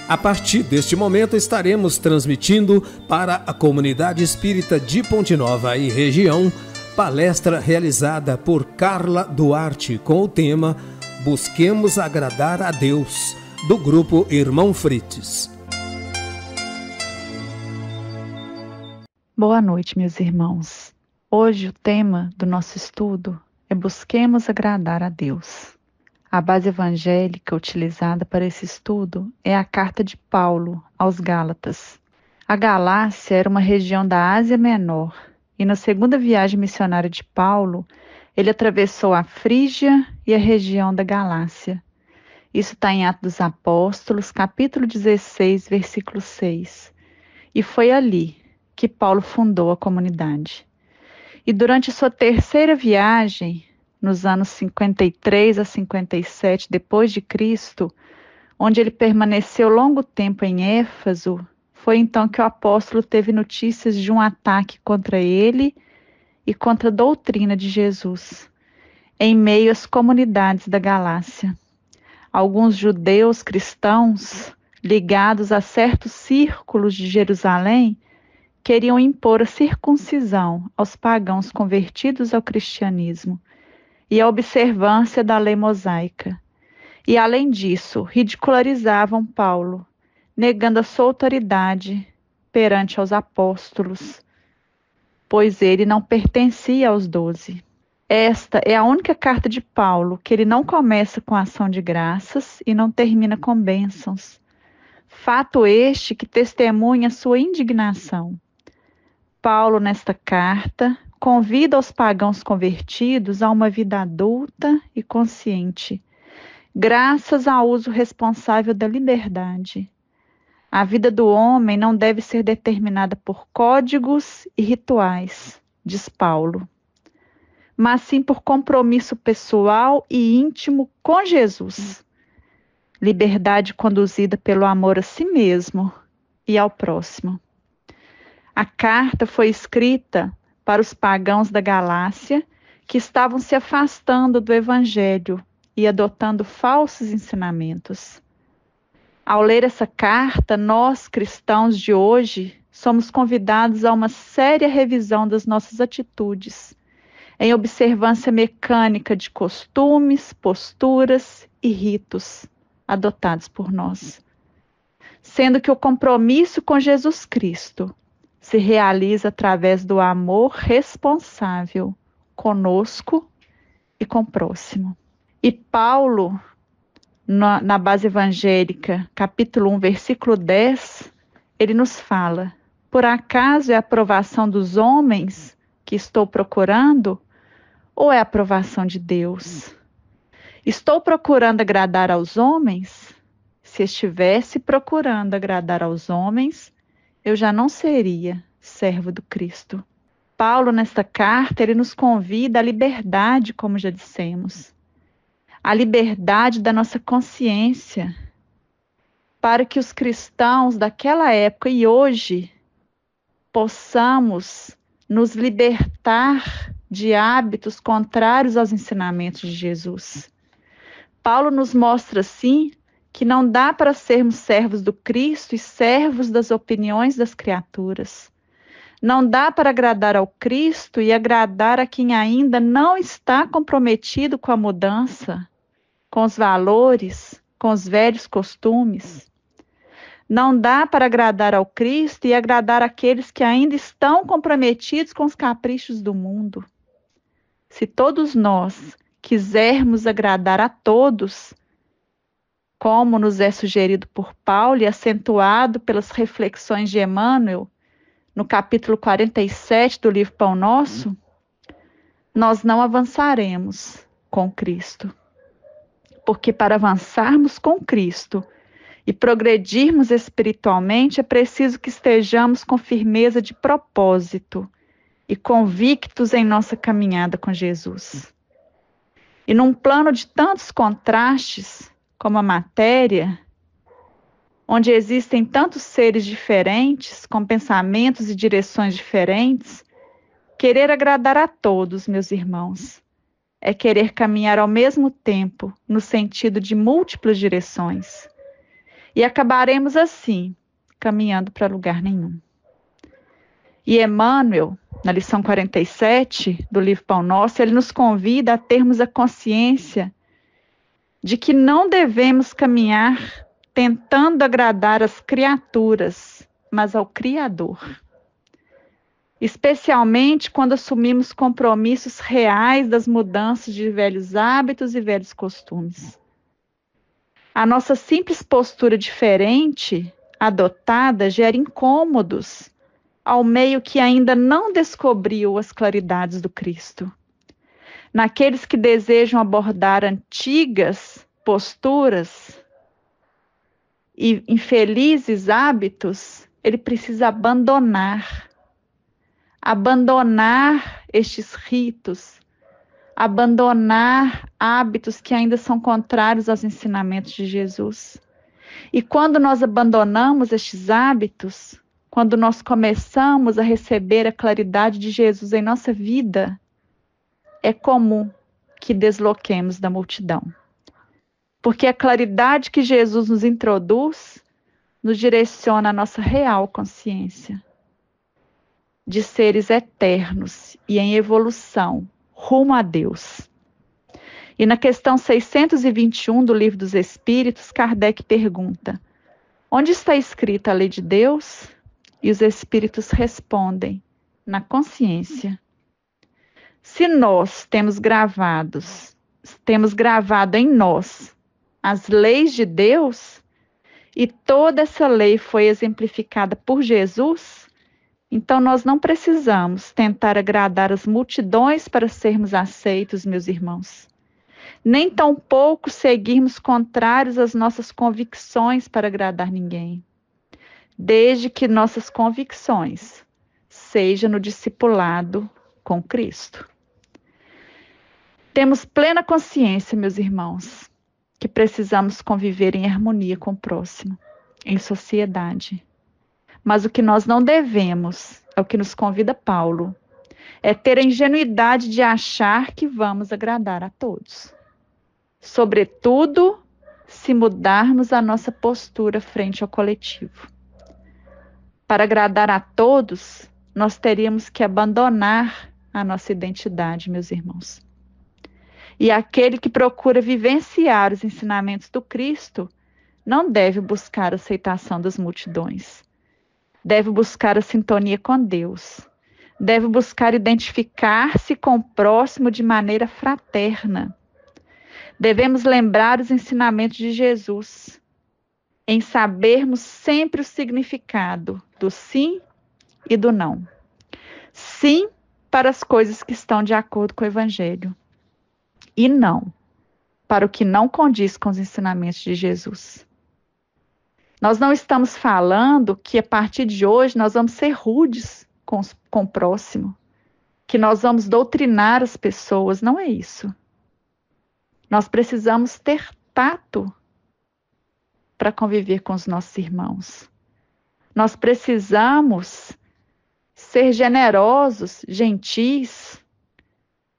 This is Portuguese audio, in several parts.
A partir deste momento estaremos transmitindo para a comunidade espírita de Ponte Nova e região, palestra realizada por Carla Duarte com o tema Busquemos agradar a Deus, do grupo Irmão Frites. Boa noite, meus irmãos. Hoje o tema do nosso estudo é Busquemos agradar a Deus. A base evangélica utilizada para esse estudo é a carta de Paulo aos Gálatas. A Galácia era uma região da Ásia Menor e na segunda viagem missionária de Paulo, ele atravessou a Frígia e a região da Galácia. Isso está em Atos dos Apóstolos, capítulo 16, versículo 6. E foi ali que Paulo fundou a comunidade. E durante sua terceira viagem, nos anos 53 a 57 depois de Cristo, onde ele permaneceu longo tempo em Éfeso, foi então que o apóstolo teve notícias de um ataque contra ele e contra a doutrina de Jesus, em meio às comunidades da Galácia. Alguns judeus cristãos, ligados a certos círculos de Jerusalém, queriam impor a circuncisão aos pagãos convertidos ao cristianismo e a observância da lei mosaica. E, além disso, ridicularizavam Paulo, negando a sua autoridade perante aos apóstolos, pois ele não pertencia aos 12. Esta é a única carta de Paulo que ele não começa com ação de graças e não termina com bênçãos. Fato este que testemunha sua indignação. Paulo, nesta carta, convida os pagãos convertidos a uma vida adulta e consciente, graças ao uso responsável da liberdade. A vida do homem não deve ser determinada por códigos e rituais, diz Paulo, mas sim por compromisso pessoal e íntimo com Jesus. Liberdade conduzida pelo amor a si mesmo e ao próximo. A carta foi escrita para os pagãos da Galácia que estavam se afastando do Evangelho e adotando falsos ensinamentos. Ao ler essa carta, nós, cristãos de hoje, somos convidados a uma séria revisão das nossas atitudes, em observância mecânica de costumes, posturas e ritos adotados por nós. Sendo que o compromisso com Jesus Cristo se realiza através do amor responsável conosco e com o próximo. E Paulo, na base evangélica, capítulo 1, versículo 10, ele nos fala: por acaso é a aprovação dos homens que estou procurando, ou é a aprovação de Deus? Estou procurando agradar aos homens? Se estivesse procurando agradar aos homens, eu já não seria servo do Cristo. Paulo, nesta carta, ele nos convida à liberdade, como já dissemos. A liberdade da nossa consciência, para que os cristãos daquela época e hoje possamos nos libertar de hábitos contrários aos ensinamentos de Jesus. Paulo nos mostra, assim, que não dá para sermos servos do Cristo e servos das opiniões das criaturas. Não dá para agradar ao Cristo e agradar a quem ainda não está comprometido com a mudança, com os valores, com os velhos costumes. Não dá para agradar ao Cristo e agradar aqueles que ainda estão comprometidos com os caprichos do mundo. Se todos nós quisermos agradar a todos, como nos é sugerido por Paulo e acentuado pelas reflexões de Emmanuel, no capítulo 47 do livro Pão Nosso, nós não avançaremos com Cristo. Porque para avançarmos com Cristo e progredirmos espiritualmente, é preciso que estejamos com firmeza de propósito e convictos em nossa caminhada com Jesus. E num plano de tantos contrastes, como a matéria, onde existem tantos seres diferentes, com pensamentos e direções diferentes, querer agradar a todos, meus irmãos, é querer caminhar ao mesmo tempo no sentido de múltiplas direções. E acabaremos assim, caminhando para lugar nenhum. E Emmanuel, na lição 47 do livro Pão Nosso, ele nos convida a termos a consciência de que não devemos caminhar tentando agradar as criaturas, mas ao Criador. Especialmente quando assumimos compromissos reais das mudanças de velhos hábitos e velhos costumes. A nossa simples postura diferente, adotada, gera incômodos ao meio que ainda não descobriu as claridades do Cristo. Naqueles que desejam abordar antigas posturas e infelizes hábitos, ele precisa abandonar estes ritos, abandonar hábitos que ainda são contrários aos ensinamentos de Jesus. E quando nós abandonamos estes hábitos, quando nós começamos a receber a claridade de Jesus em nossa vida, é comum que desloquemos da multidão. Porque a claridade que Jesus nos introduz nos direciona a nossa real consciência de seres eternos e em evolução rumo a Deus. E na questão 621 do Livro dos Espíritos, Kardec pergunta: onde está escrita a lei de Deus? E os Espíritos respondem: na consciência. Se nós temos gravado em nós as leis de Deus, e toda essa lei foi exemplificada por Jesus, então nós não precisamos tentar agradar as multidões para sermos aceitos, meus irmãos. Nem tampouco seguirmos contrários às nossas convicções para agradar ninguém. Desde que nossas convicções sejam no discipulado com Cristo. Temos plena consciência, meus irmãos, que precisamos conviver em harmonia com o próximo, em sociedade. Mas o que nós não devemos, é o que nos convida Paulo, é ter a ingenuidade de achar que vamos agradar a todos. Sobretudo, se mudarmos a nossa postura frente ao coletivo. Para agradar a todos, nós teríamos que abandonar a nossa identidade, meus irmãos. E aquele que procura vivenciar os ensinamentos do Cristo não deve buscar a aceitação das multidões. Deve buscar a sintonia com Deus. Deve buscar identificar-se com o próximo de maneira fraterna. Devemos lembrar os ensinamentos de Jesus, em sabermos sempre o significado do sim e do não. Sim para as coisas que estão de acordo com o Evangelho. E não para o que não condiz com os ensinamentos de Jesus. Nós não estamos falando que a partir de hoje nós vamos ser rudes com o próximo, que nós vamos doutrinar as pessoas, não é isso. Nós precisamos ter tato para conviver com os nossos irmãos. Nós precisamos ser generosos, gentis.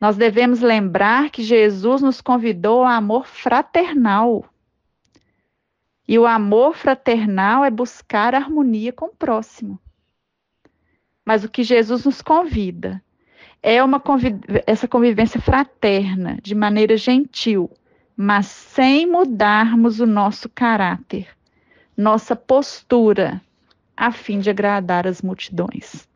Nós devemos lembrar que Jesus nos convidou ao amor fraternal. E o amor fraternal é buscar harmonia com o próximo. Mas o que Jesus nos convida é essa convivência fraterna, de maneira gentil, mas sem mudarmos o nosso caráter, nossa postura, a fim de agradar as multidões.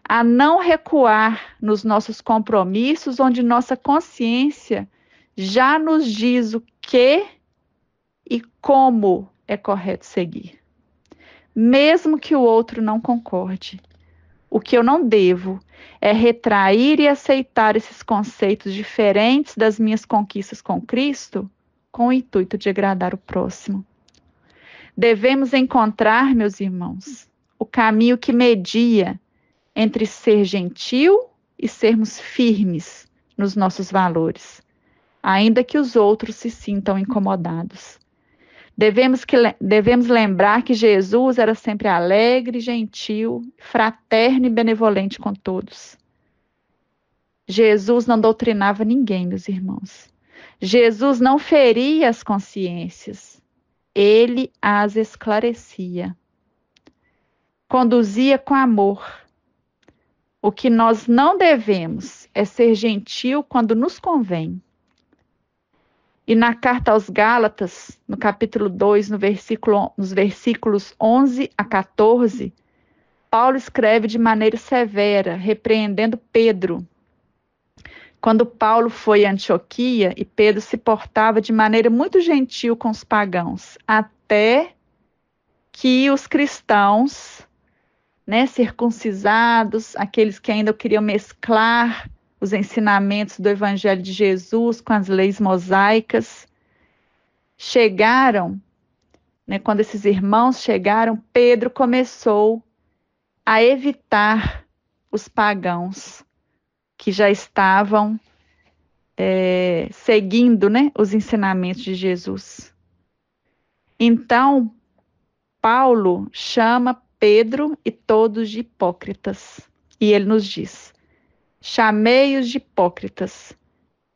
A não recuar nos nossos compromissos, onde nossa consciência já nos diz o que e como é correto seguir. Mesmo que o outro não concorde. O que eu não devo é retrair e aceitar esses conceitos diferentes das minhas conquistas com Cristo, com o intuito de agradar o próximo. Devemos encontrar, meus irmãos, o caminho que media entre ser gentil e sermos firmes nos nossos valores, ainda que os outros se sintam incomodados. Devemos lembrar que Jesus era sempre alegre, gentil, fraterno e benevolente com todos. Jesus não doutrinava ninguém, meus irmãos. Jesus não feria as consciências. ele as esclarecia. Conduzia com amor. O que nós não devemos é ser gentil quando nos convém. E na carta aos Gálatas, no capítulo 2, nos versículos 11 a 14, Paulo escreve de maneira severa, repreendendo Pedro. Quando Paulo foi a Antioquia, e Pedro se portava de maneira muito gentil com os pagãos, até que os cristãos, circuncisados, aqueles que ainda queriam mesclar os ensinamentos do Evangelho de Jesus com as leis mosaicas, chegaram, quando esses irmãos chegaram, Pedro começou a evitar os pagãos que já estavam seguindo, os ensinamentos de Jesus. Então, Paulo chama Pedro e todos de hipócritas. E ele nos diz: chamei-os de hipócritas,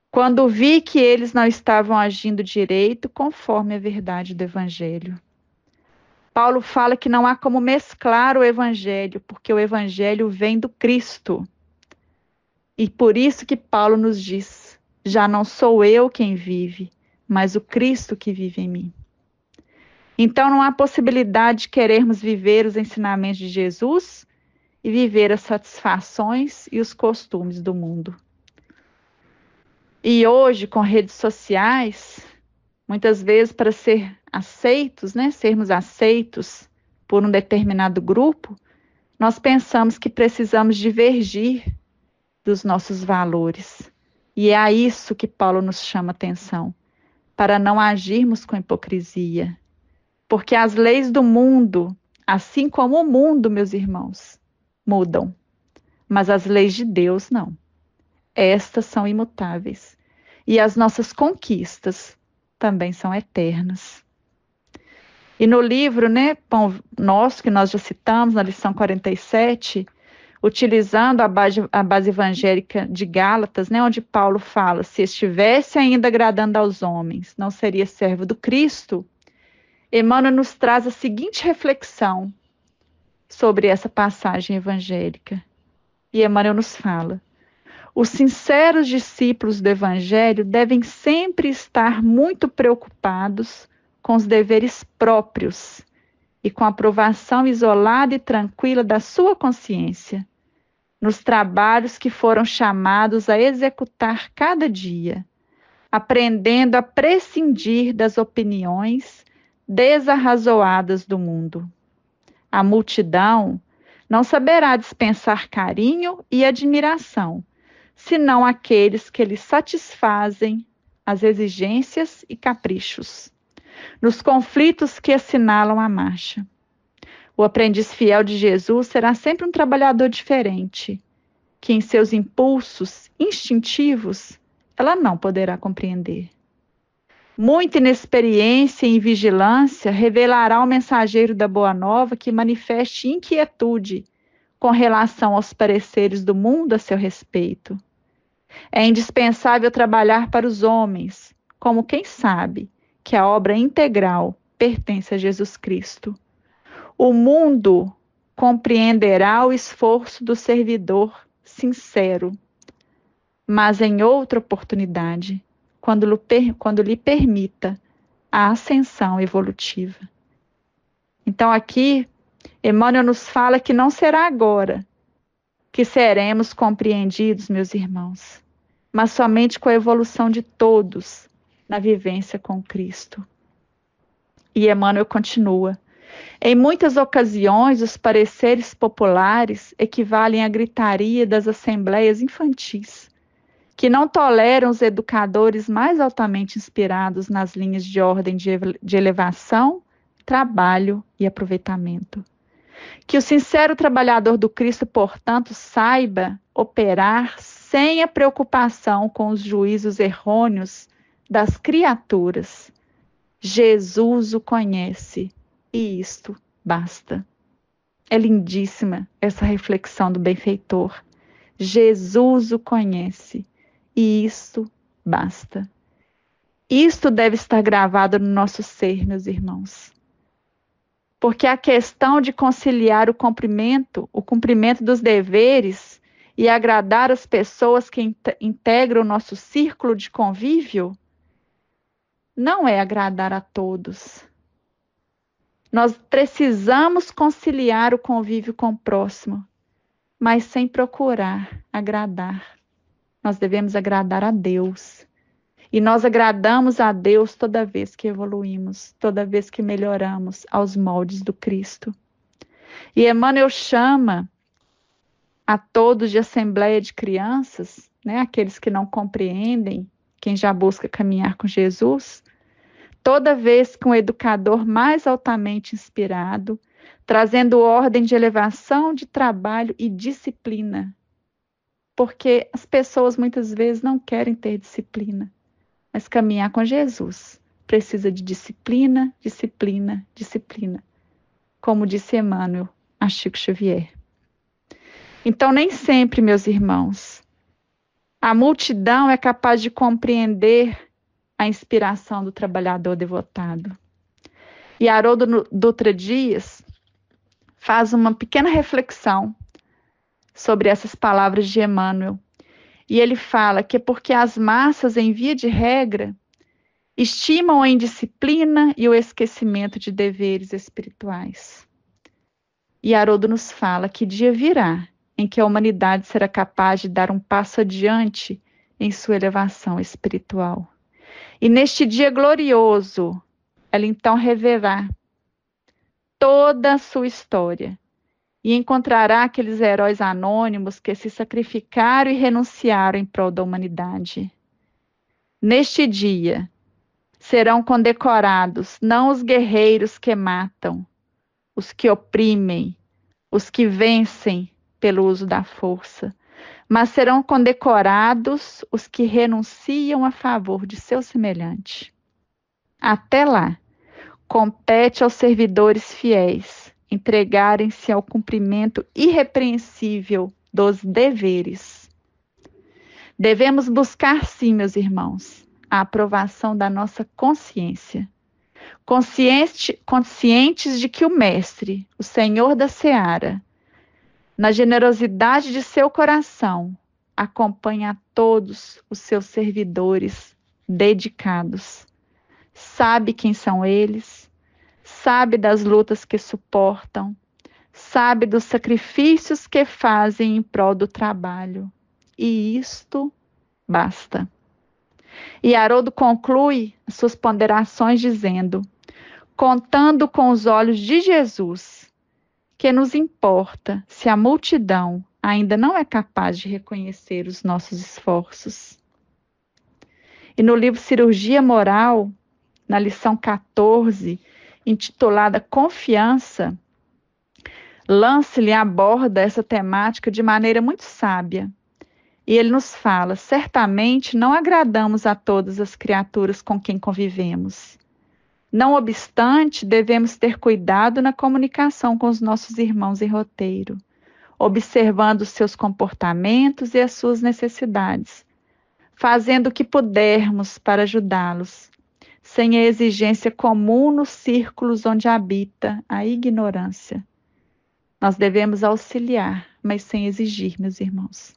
quando vi que eles não estavam agindo direito conforme a verdade do Evangelho. Paulo fala que não há como mesclar o Evangelho, porque o Evangelho vem do Cristo. E por isso que Paulo nos diz: já não sou eu quem vive, mas o Cristo que vive em mim. Então não há possibilidade de querermos viver os ensinamentos de Jesus e viver as satisfações e os costumes do mundo. E hoje, com redes sociais, muitas vezes para ser aceitos, sermos aceitos por um determinado grupo, nós pensamos que precisamos divergir dos nossos valores. E é a isso que Paulo nos chama atenção, para não agirmos com hipocrisia. Porque as leis do mundo, assim como o mundo, meus irmãos, mudam. Mas as leis de Deus não. Estas são imutáveis. E as nossas conquistas também são eternas. E no livro, Pão Nosso, que nós já citamos, na lição 47, utilizando a base evangélica de Gálatas, onde Paulo fala: se estivesse ainda agradando aos homens, não seria servo do Cristo. Emmanuel nos traz a seguinte reflexão sobre essa passagem evangélica. E Emmanuel nos fala: os sinceros discípulos do Evangelho devem sempre estar muito preocupados com os deveres próprios e com a aprovação isolada e tranquila da sua consciência, nos trabalhos que foram chamados a executar cada dia, aprendendo a prescindir das opiniões desarrazoadas do mundo. A multidão não saberá dispensar carinho e admiração, senão aqueles que lhe satisfazem as exigências e caprichos, nos conflitos que assinalam a marcha. O aprendiz fiel de Jesus será sempre um trabalhador diferente, que em seus impulsos instintivos ela não poderá compreender. Muita inexperiência e invigilância revelará ao mensageiro da Boa Nova que manifeste inquietude com relação aos pareceres do mundo a seu respeito. É indispensável trabalhar para os homens, como quem sabe que a obra integral pertence a Jesus Cristo. O mundo compreenderá o esforço do servidor sincero, mas em outra oportunidade, quando lhe permita a ascensão evolutiva. Então aqui, Emmanuel nos fala que não será agora que seremos compreendidos, meus irmãos, mas somente com a evolução de todos na vivência com Cristo. E Emmanuel continua: em muitas ocasiões, os pareceres populares equivalem à gritaria das assembleias infantis, que não toleram os educadores mais altamente inspirados nas linhas de ordem de elevação, trabalho e aproveitamento. Que o sincero trabalhador do Cristo, portanto, saiba operar sem a preocupação com os juízos errôneos das criaturas. Jesus o conhece e isto basta. É lindíssima essa reflexão do benfeitor. Jesus o conhece e isto basta. Isto deve estar gravado no nosso ser, meus irmãos. Porque a questão de conciliar o cumprimento dos deveres e agradar as pessoas que integram o nosso círculo de convívio não é agradar a todos. Nós precisamos conciliar o convívio com o próximo, mas sem procurar agradar. Nós devemos agradar a Deus. E nós agradamos a Deus toda vez que evoluímos, toda vez que melhoramos aos moldes do Cristo. E Emmanuel chama a todos de assembleia de crianças, né, aqueles que não compreendem, quem já busca caminhar com Jesus, toda vez que um educador mais altamente inspirado, trazendo ordem de elevação, de trabalho e disciplina. Porque as pessoas muitas vezes não querem ter disciplina. Mas caminhar com Jesus precisa de disciplina, disciplina, disciplina. Como disse Emmanuel a Chico Xavier. Então, nem sempre, meus irmãos, a multidão é capaz de compreender a inspiração do trabalhador devotado. E Haroldo Dutra Dias faz uma pequena reflexão sobre essas palavras de Emmanuel. E ele fala que é porque as massas, em via de regra, estimam a indisciplina e o esquecimento de deveres espirituais. E Haroldo nos fala que dia virá em que a humanidade será capaz de dar um passo adiante em sua elevação espiritual. E neste dia glorioso, ela então reverá toda a sua história e encontrará aqueles heróis anônimos que se sacrificaram e renunciaram em prol da humanidade. Neste dia, serão condecorados não os guerreiros que matam, os que oprimem, os que vencem pelo uso da força, mas serão condecorados os que renunciam a favor de seu semelhante. Até lá, compete aos servidores fiéis entregarem-se ao cumprimento irrepreensível dos deveres. Devemos buscar, sim, meus irmãos, a aprovação da nossa consciência. Conscientes de que o Mestre, o Senhor da Seara, na generosidade de seu coração, acompanha a todos os seus servidores dedicados. Sabe quem são eles, sabe das lutas que suportam, sabe dos sacrifícios que fazem em prol do trabalho. E isto basta. E Haroldo conclui suas ponderações dizendo: contando com os olhos de Jesus, que nos importa se a multidão ainda não é capaz de reconhecer os nossos esforços. E no livro Cirurgia Moral, na lição 14, intitulada Confiança, Lansky aborda essa temática de maneira muito sábia. E ele nos fala: certamente não agradamos a todas as criaturas com quem convivemos. Não obstante, devemos ter cuidado na comunicação com os nossos irmãos em roteiro, observando os seus comportamentos e as suas necessidades, fazendo o que pudermos para ajudá-los, sem a exigência comum nos círculos onde habita a ignorância. Nós devemos auxiliar, mas sem exigir, meus irmãos.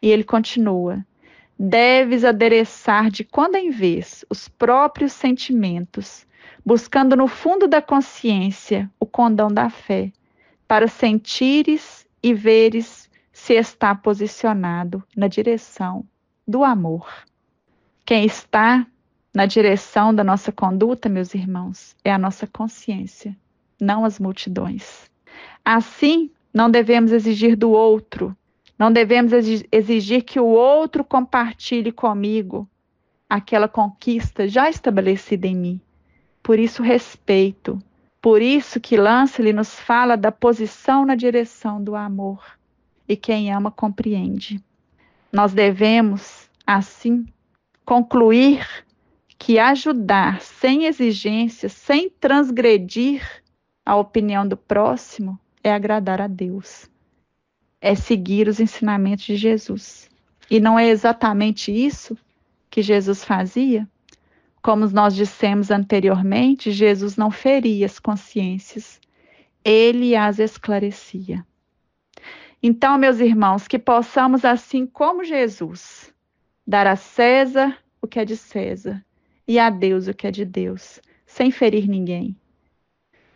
E ele continua: deves adereçar de quando em vez os próprios sentimentos, buscando no fundo da consciência o condão da fé, para sentires e veres se está posicionado na direção do amor. Quem está na direção da nossa conduta, meus irmãos, é a nossa consciência, não as multidões. Assim, não devemos exigir do outro, não devemos exigir que o outro compartilhe comigo aquela conquista já estabelecida em mim. Por isso, respeito. Por isso que Lansky nos fala da posição na direção do amor. E quem ama compreende. Nós devemos, assim, concluir que ajudar sem exigência, sem transgredir a opinião do próximo, é agradar a Deus. É seguir os ensinamentos de Jesus. E não é exatamente isso que Jesus fazia? Como nós dissemos anteriormente, Jesus não feria as consciências, ele as esclarecia. Então, meus irmãos, que possamos, assim como Jesus, dar a César o que é de César e a Deus o que é de Deus, sem ferir ninguém.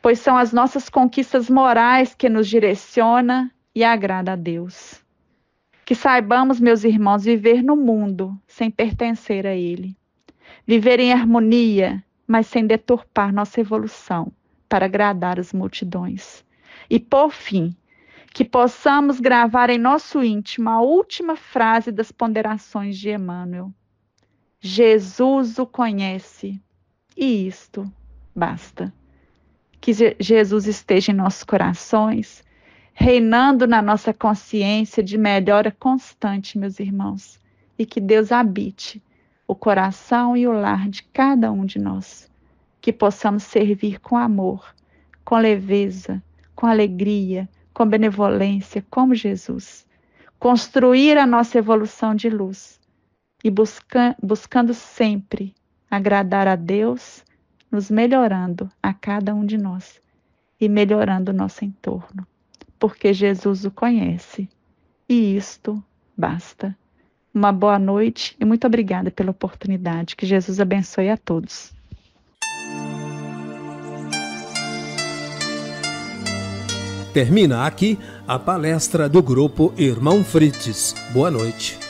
Pois são as nossas conquistas morais que nos direciona e agrada a Deus. Que saibamos, meus irmãos, viver no mundo sem pertencer a ele. Viver em harmonia, mas sem deturpar nossa evolução para agradar as multidões. E, por fim, que possamos gravar em nosso íntimo a última frase das ponderações de Emmanuel. Jesus o conhece, e isto basta. Que Jesus esteja em nossos corações, reinando na nossa consciência de melhora constante, meus irmãos, e que Deus habite o coração e o lar de cada um de nós, que possamos servir com amor, com leveza, com alegria, com benevolência, como Jesus, construir a nossa evolução de luz e buscando sempre agradar a Deus, nos melhorando a cada um de nós e melhorando o nosso entorno, porque Jesus o conhece e isto basta. Uma boa noite e muito obrigada pela oportunidade. Que Jesus abençoe a todos. Termina aqui a palestra do Grupo Irmão Frites. Boa noite.